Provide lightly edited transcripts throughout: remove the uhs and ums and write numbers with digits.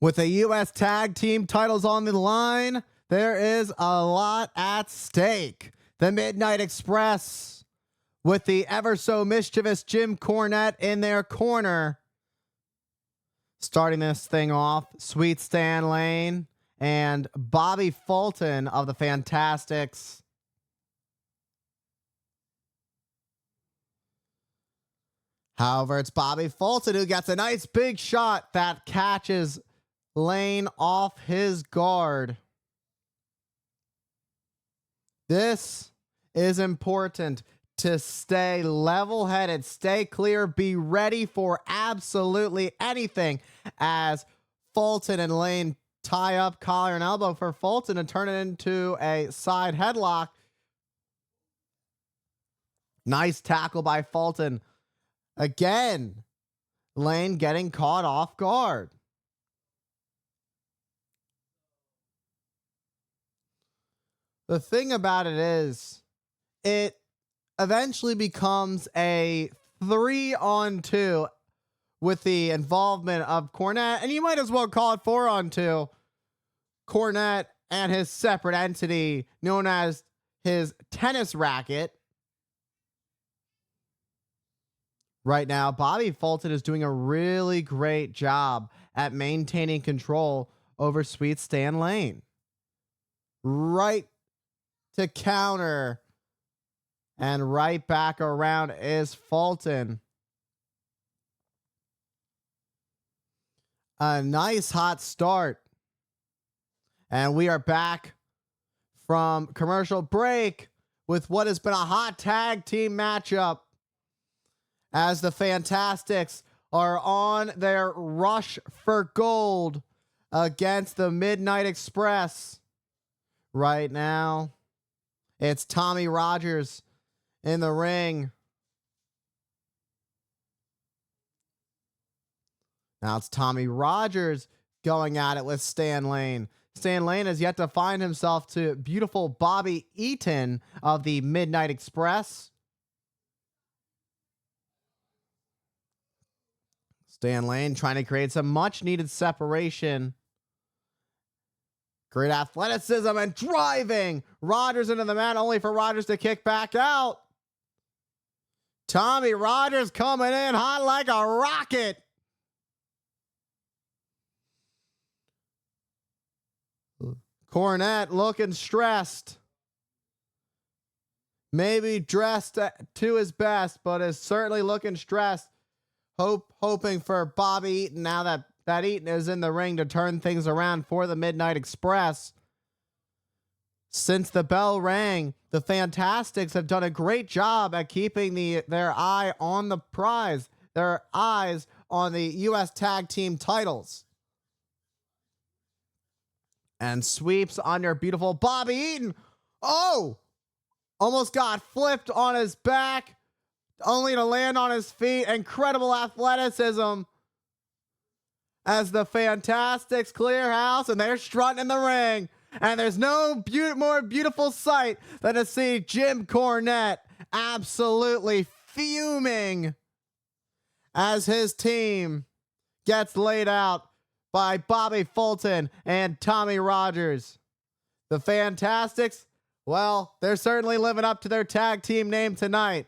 With the U.S. Tag Team titles on the line, there is a lot at stake. The Midnight Express, with the ever so mischievous Jim Cornette in their corner. Starting this thing off, Sweet Stan Lane and Bobby Fulton of the Fantastics. However, it's Bobby Fulton who gets a nice big shot that catches Lane off his guard. This is important to stay level-headed, stay clear, be ready for absolutely anything as Fulton and Lane tie up collar and elbow for Fulton and turn it into a side headlock. Nice tackle by Fulton. Again, Lane getting caught off guard. The thing about it is, it eventually becomes a 3-on-2 with the involvement of Cornette, and you might as well call it 4-on-2. Cornette and his separate entity known as his tennis racket. Right now, Bobby Fulton is doing a really great job at maintaining control over Sweet Stan Lane. Right to counter and right back around is Fulton. A nice hot start. And we are back from commercial break with what has been a hot tag team matchup as the Fantastics are on their rush for gold against the Midnight Express. Right now, it's Tommy Rogers in the ring. Now it's Tommy Rogers going at it with Stan Lane. Stan Lane has yet to find himself to beautiful Bobby Eaton of the Midnight Express. Stan Lane trying to create some much needed separation. Great athleticism and driving Rogers into the mat, only for Rogers to kick back out. Tommy Rogers coming in hot like a rocket. Cornette looking stressed. Maybe dressed to his best, but is certainly looking stressed. Hoping for Bobby Eaton now that Eaton is in the ring to turn things around for the Midnight Express. Since the bell rang, the Fantastics have done a great job at keeping their eye on the prize, their eyes on the U.S. Tag Team titles. And sweeps under beautiful Bobby Eaton. Oh! Almost got flipped on his back, only to land on his feet. Incredible athleticism as the Fantastics clear house, and they're strutting in the ring. And there's no more beautiful sight than to see Jim Cornette absolutely fuming as his team gets laid out by Bobby Fulton and Tommy Rogers. The Fantastics, well, they're certainly living up to their tag team name tonight.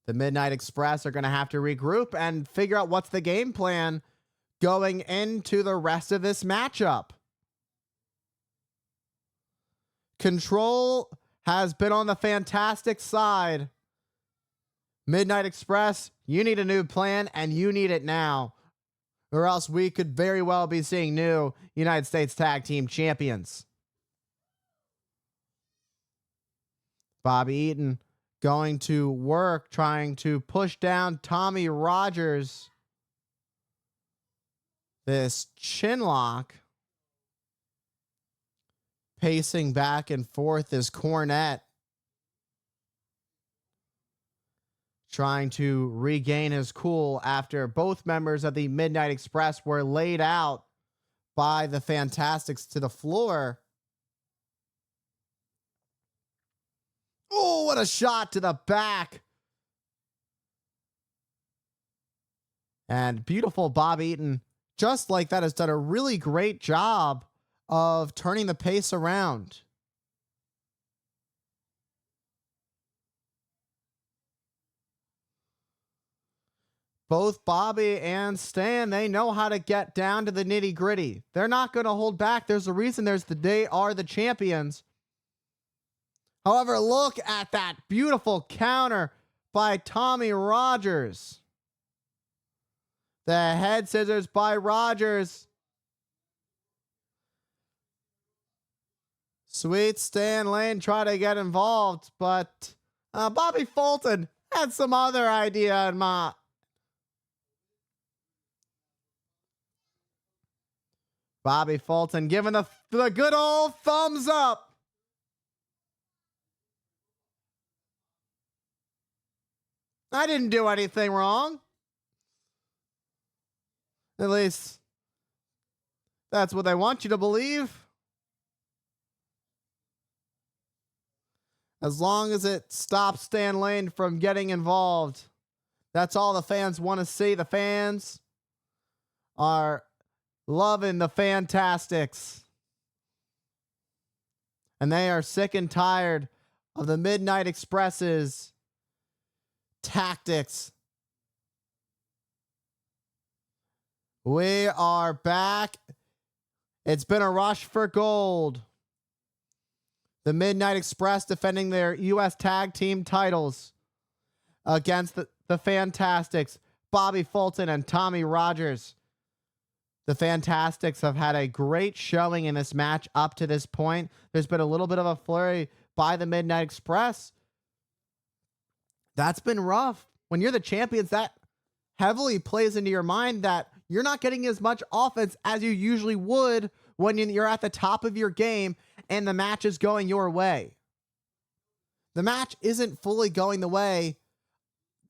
The Midnight Express are going to have to regroup and figure out what's the game plan going into the rest of this matchup. Control has been on the Fantastic side. Midnight Express, you need a new plan, and you need it now, or else we could very well be seeing new United States Tag Team Champions. Bobby Eaton going to work, trying to push down Tommy Rogers. This chin lock. Pacing back and forth is Cornette, trying to regain his cool after both members of the Midnight Express were laid out by the Fantastics to the floor. Oh, what a shot to the back. And beautiful Bob Eaton, just like that, has done a really great job of turning the pace around. Both Bobby and Stan, they know how to get down to the nitty gritty. They're not going to hold back. There's a reason they are the champions. However, look at that beautiful counter by Tommy Rogers. The head scissors by Rogers. Sweet Stan Lane tried to get involved, but Bobby Fulton had some other idea in mind. Bobby Fulton giving the good old thumbs up. I didn't do anything wrong. At least that's what they want you to believe. As long as it stops Stan Lane from getting involved. That's all the fans want to see. The fans are loving the Fantastics. And they are sick and tired of the Midnight Express's tactics. We are back. It's been a rush for gold. The Midnight Express defending their U.S. Tag Team titles against the Fantastics, Bobby Fulton and Tommy Rogers. The Fantastics have had a great showing in this match up to this point. There's been a little bit of a flurry by the Midnight Express. That's been rough. When you're the champions, that heavily plays into your mind that you're not getting as much offense as you usually would when you're at the top of your game and the match is going your way. The match isn't fully going the way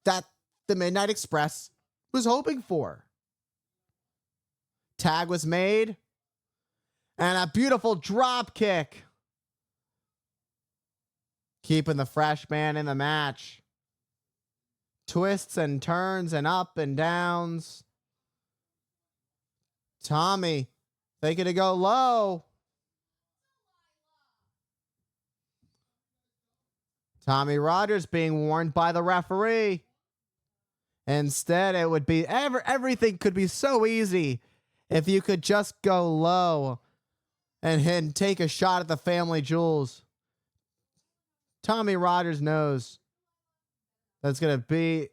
that the Midnight Express was hoping for. Tag was made, and a beautiful drop kick, keeping the fresh man in the match. Twists and turns and up and downs. Tommy thinking to go low. Tommy Rogers being warned by the referee. Instead, it would be everything could be so easy if you could just go low and take a shot at the family jewels. Tommy Rogers knows that's going to be,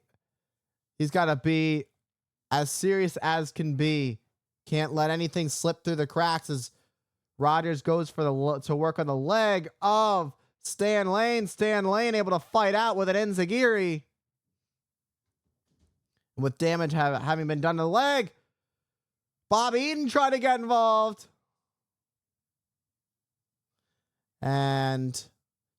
he's got to be as serious as can be. Can't let anything slip through the cracks as Rogers goes for to work on the leg of Stan Lane. Stan Lane able to fight out with an enziguri. With damage having been done to the leg, Bob Eaton tried to get involved. And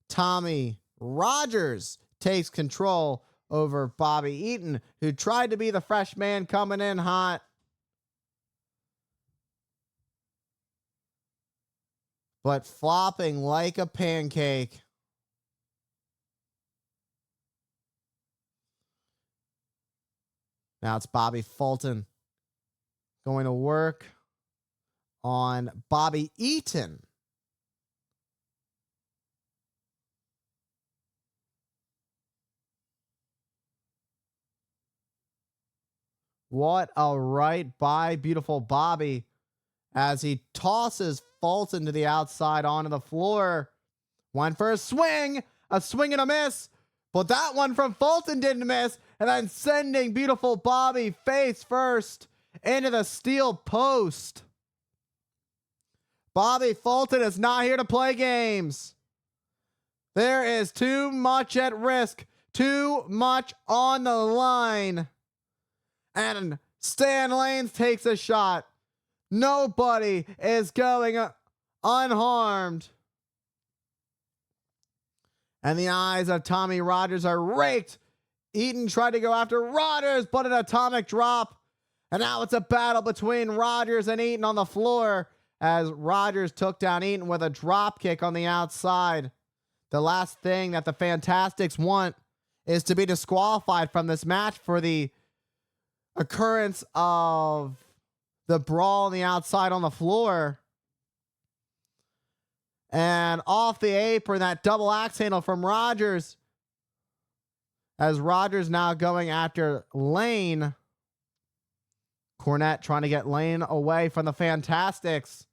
Tommy Rogers takes control over Bobby Eaton, who tried to be the fresh man coming in hot. But flopping like a pancake. Now it's Bobby Fulton going to work on Bobby Eaton. What a right by beautiful Bobby as he tosses Fulton to the outside onto the floor. Went for a swing and a miss. But that one from Fulton didn't miss. And then sending beautiful Bobby face first into the steel post. Bobby Fulton is not here to play games. There is too much at risk. Too much on the line. And Stan Lane takes a shot. Nobody is going unharmed. And the eyes of Tommy Rogers are raked. Eaton tried to go after Rogers, but an atomic drop. And now it's a battle between Rogers and Eaton on the floor as Rogers took down Eaton with a drop kick on the outside. The last thing that the Fantastics want is to be disqualified from this match for the occurrence of the brawl on the outside on the floor. And off the apron, that double axe handle from Rogers. As Rogers now going after Lane. Cornette trying to get Lane away from the Fantastics.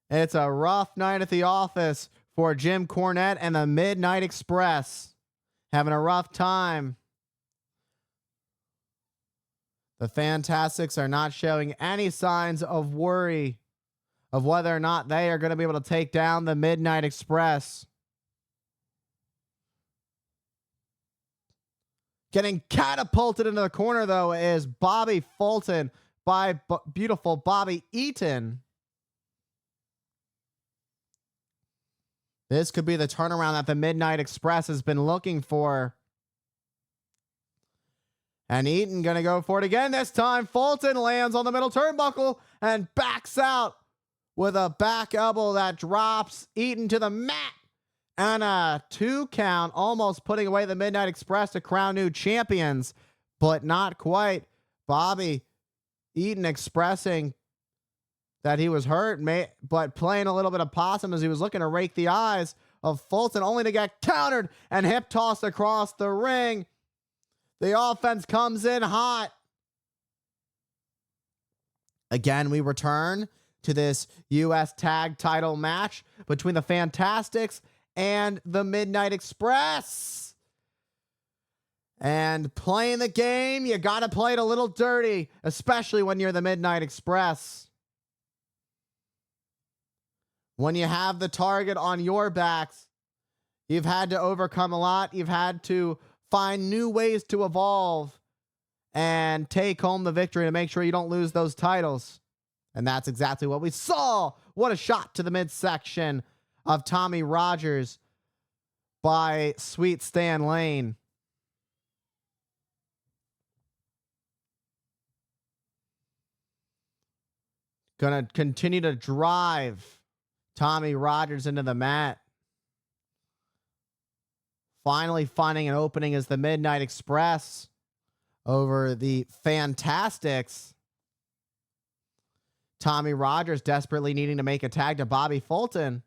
It's a rough night at the office for Jim Cornette and the Midnight Express. Having a rough time. The Fantastics are not showing any signs of worry of whether or not they are going to be able to take down the Midnight Express. Getting catapulted into the corner, though, is Bobby Fulton by beautiful Bobby Eaton. This could be the turnaround that the Midnight Express has been looking for. And Eaton going to go for it again this time. Fulton lands on the middle turnbuckle and backs out with a back elbow that drops Eaton to the mat. And a 2 count, almost putting away the Midnight Express to crown new champions, but not quite. Bobby Eaton expressing that he was hurt, but playing a little bit of possum as he was looking to rake the eyes of Fulton, only to get countered and hip tossed across the ring. The offense comes in hot. Again, we return to this U.S. Tag Title match between the Fantastics and the Midnight Express. And playing the game, you got to play it a little dirty, especially when you're the Midnight Express. When you have the target on your backs, you've had to overcome a lot. You've had to find new ways to evolve and take home the victory to make sure you don't lose those titles. And that's exactly what we saw. What a shot to the midsection of Tommy Rogers by Sweet Stan Lane. Gonna continue to drive Tommy Rogers into the mat. Finally finding an opening as the Midnight Express over the Fantastics. Tommy Rogers desperately needing to make a tag to Bobby Fulton.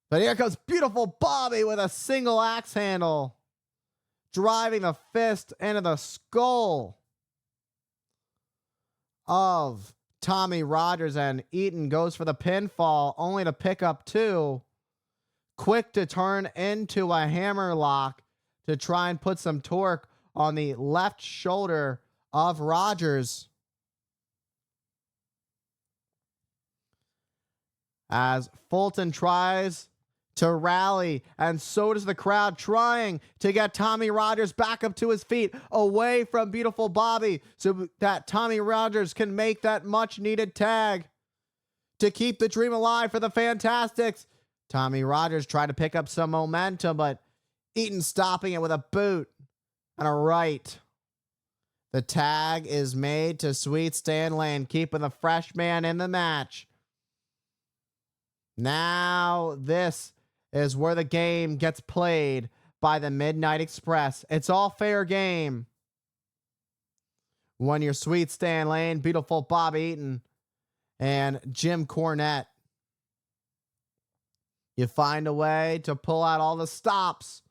But here comes beautiful Bobby with a single axe handle, driving the fist into the skull of Tommy Rogers, and Eaton goes for the pinfall, only to pick up 2. Quick to turn into a hammer lock to try and put some torque on the left shoulder of Rogers. As Fulton tries to rally, and so does the crowd, trying to get Tommy Rogers back up to his feet, away from beautiful Bobby, so that Tommy Rogers can make that much needed tag to keep the dream alive for the Fantastics. Tommy Rogers tried to pick up some momentum, but Eaton stopping it with a boot and a right. The tag is made to Sweet Stan Lane, keeping the fresh man in the match. Now this is where the game gets played by the Midnight Express. It's all fair game when you're Sweet Stan Lane, beautiful Bob Eaton, and Jim Cornette. You find a way to pull out all the stops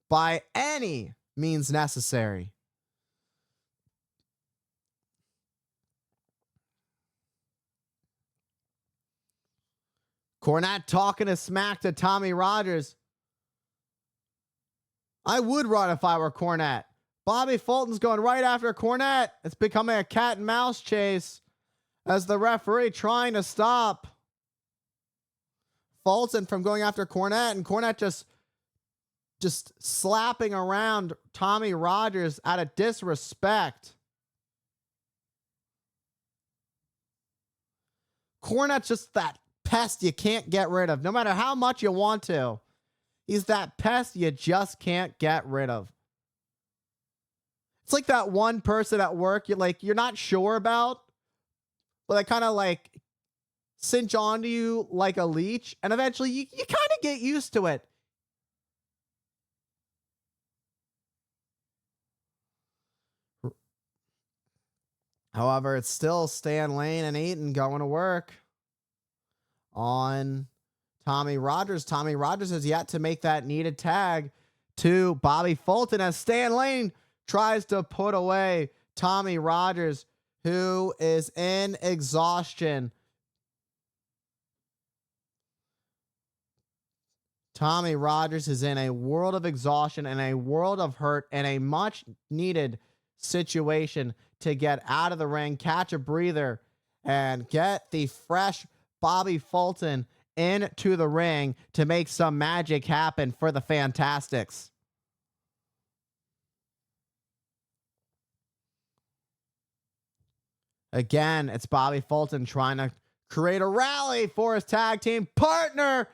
by any means necessary. Cornette talking a smack to Tommy Rogers. I would run if I were Cornette. Bobby Fulton's going right after Cornette. It's becoming a cat and mouse chase as the referee trying to stop Fulton from going after Cornette, and Cornette just slapping around Tommy Rogers out of disrespect. Cornette's just that pest you can't get rid of, no matter how much you want to. He's that pest you just can't get rid of. It's like that one person at work you're not sure about, but they kind of like cinch onto you like a leech, and eventually you kind of get used to it. However, it's still Stan Lane and Eaton going to work on Tommy Rogers. Tommy Rogers has yet to make that needed tag to Bobby Fulton as Stan Lane tries to put away Tommy Rogers, who is in exhaustion. Tommy Rogers is in a world of exhaustion and a world of hurt and a much needed situation to get out of the ring, catch a breather, and get the fresh Bobby Fulton into the ring to make some magic happen for the Fantastics. Again, it's Bobby Fulton trying to create a rally for his tag team partner.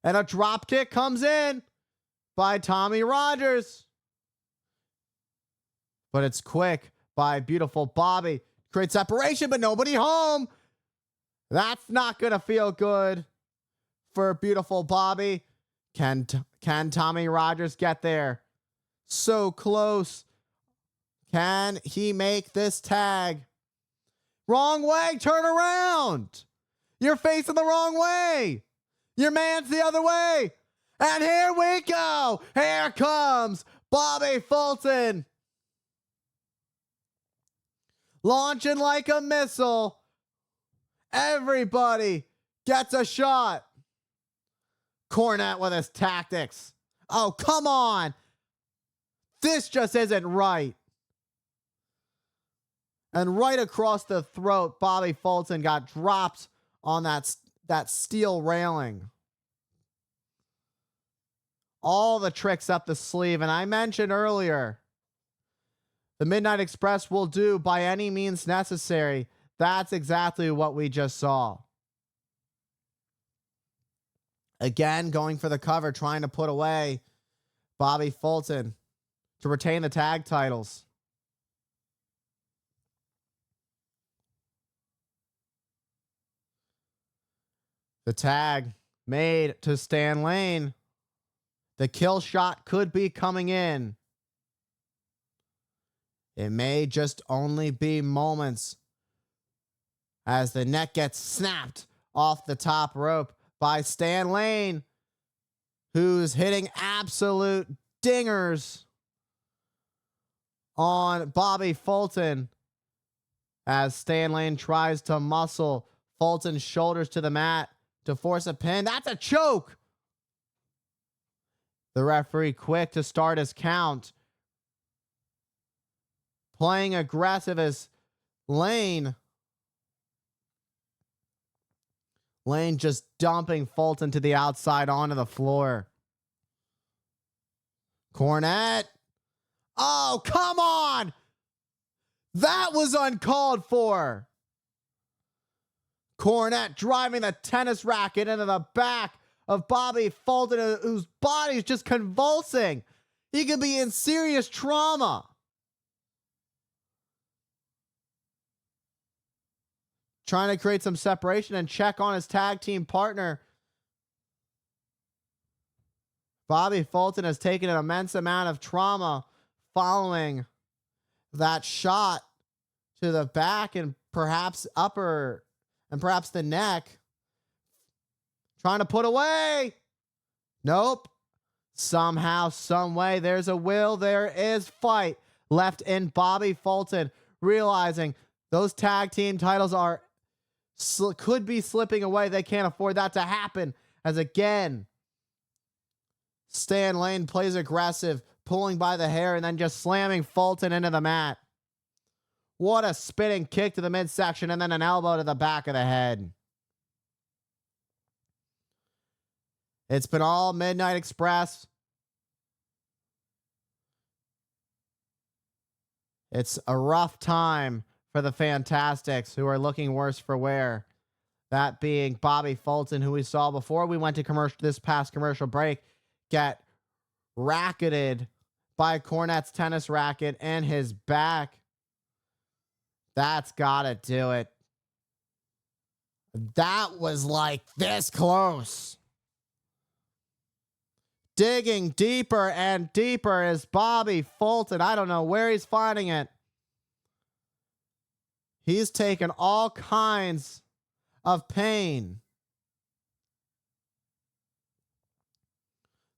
And a drop kick comes in by Tommy Rogers. But it's quick by beautiful Bobby. Create separation, but nobody home. That's not going to feel good for beautiful Bobby. Can Tommy Rogers get there? So close. Can he make this tag? Wrong way. Turn around. You're facing the wrong way. Your man's the other way. And here we go. Here comes Bobby Fulton. Launching like a missile. Everybody gets a shot. Cornette with his tactics. Oh, come on. This just isn't right. And right across the throat, Bobby Fulton got dropped on that steel railing. All the tricks up the sleeve. And I mentioned earlier, the Midnight Express will do by any means necessary. That's exactly what we just saw. Again, going for the cover, trying to put away Bobby Fulton to retain the tag titles. The tag made to Stan Lane. The kill shot could be coming in. It may just only be moments as the neck gets snapped off the top rope by Stan Lane, who's hitting absolute dingers on Bobby Fulton as Stan Lane tries to muscle Fulton's shoulders to the mat to force a pin. That's a choke. The referee quick to start his count. Playing aggressive as Lane. Lane just dumping Fulton to the outside onto the floor. Cornette. Oh, come on. That was uncalled for. Cornette driving the tennis racket into the back of Bobby Fulton, whose body is just convulsing. He could be in serious trauma. Trying to create some separation and check on his tag team partner. Bobby Fulton has taken an immense amount of trauma following that shot to the back and perhaps upper and perhaps the neck. Trying to put away. Nope. Somehow, some way, there's a will, there is fight left in Bobby Fulton, realizing those tag team titles could be slipping away. They can't afford that to happen. As again, Stan Lane plays aggressive, pulling by the hair and then just slamming Fulton into the mat. What a spinning kick to the midsection and then an elbow to the back of the head. It's been all Midnight Express. It's a rough time for the Fantastics, who are looking worse for wear. That being Bobby Fulton, who we saw before we went to this past commercial break, get racketed by Cornette's tennis racket and his back. That's gotta do it. That was like this close. Digging deeper and deeper is Bobby Fulton. I don't know where he's finding it. He's taken all kinds of pain.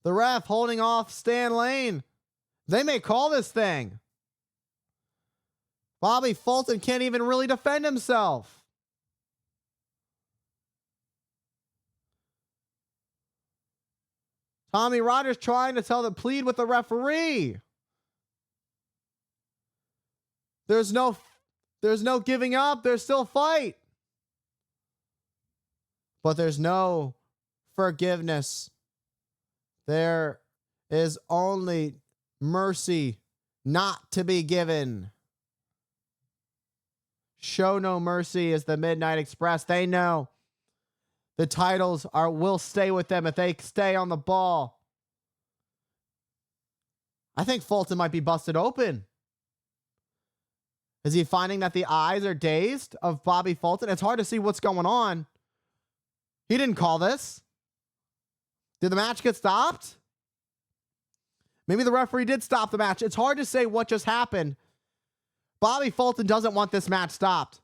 The ref holding off Stan Lane. They may call this thing. Bobby Fulton can't even really defend himself. Tommy Rogers trying to plead with the referee. There's no giving up. There's still fight. But there's no forgiveness. There is only mercy not to be given. Show no mercy is the Midnight Express. They know the titles will stay with them if they stay on the ball. I think Fulton might be busted open. Is he finding that the eyes are dazed of Bobby Fulton? It's hard to see what's going on. He didn't call this. Did the match get stopped? Maybe the referee did stop the match. It's hard to say what just happened. Bobby Fulton doesn't want this match stopped.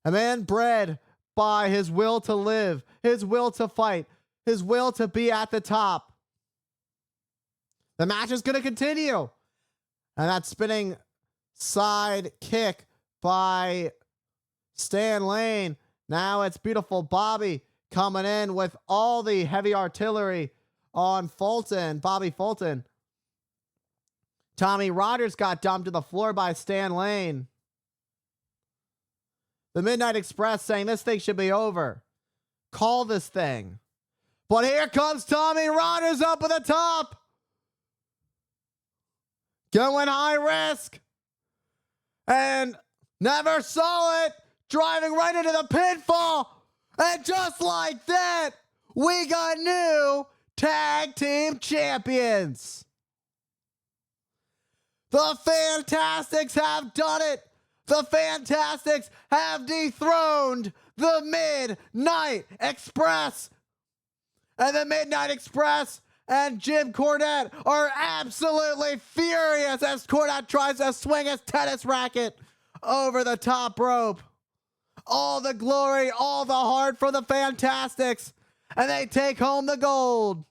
A man bred by his will to live, his will to fight, his will to be at the top. The match is going to continue. And that spinning side kick by Stan Lane. Now it's beautiful Bobby coming in with all the heavy artillery on Fulton, Bobby Fulton. Tommy Rogers got dumped to the floor by Stan Lane. The Midnight Express saying this thing should be over. Call this thing. But here comes Tommy Rogers up at the top. Going high risk. And never saw it. Driving right into the pinfall. And just like that, we got new tag team champions. The Fantastics have done it. The Fantastics have dethroned the Midnight Express. And the Midnight Express and Jim Cornette are absolutely furious as Cornette tries to swing his tennis racket over the top rope. All the glory, all the heart for the Fantastics. And they take home the gold.